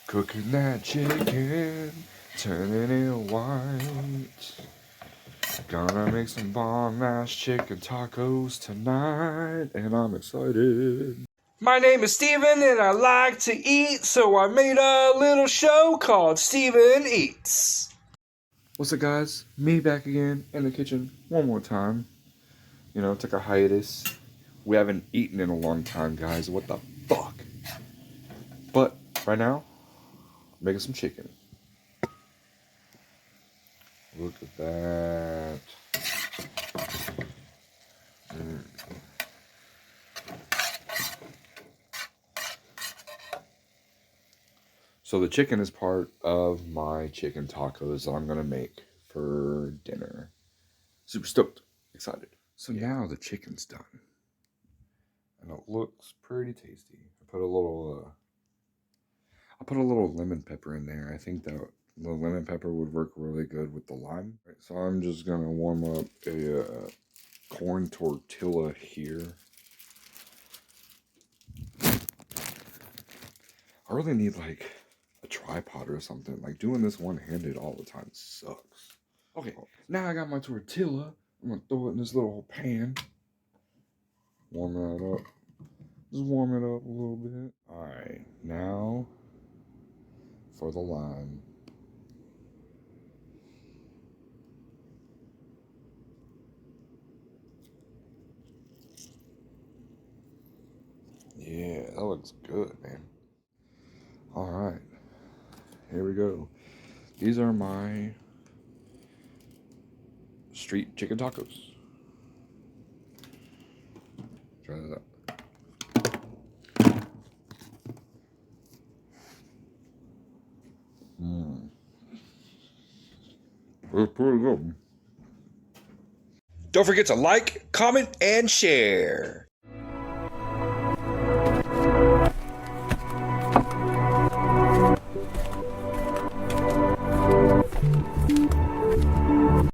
Cooking that chicken, turning it white. Gonna make some bomb-ass chicken tacos tonight, and I'm excited. My name is Steven, and I like to eat, so I made a little show called Steven Eats. What's up, guys? Me back again in the kitchen one more time. You know, took a hiatus. We haven't eaten in a long time, guys. What the fuck? But right now, I'm making some chicken. Look at that. So the chicken is part of my chicken tacos that I'm going to make for dinner. Super stoked. Excited. So now the chicken's done. And it looks pretty tasty. I put a little lemon pepper in there. I think that the lemon pepper would work really good with the lime. Right, so I'm just going to warm up a corn tortilla here. I really need like a tripod or something. Like doing this one-handed all the time sucks. Okay, now I got my tortilla. I'm gonna throw it in this little pan. Warm that up. Just warm it up a little bit. Alright, now for the lime. Yeah, that looks good, man. Alright, here we go. These are my street chicken tacos. Try this out. It's pretty good. Don't forget to like, comment, and share.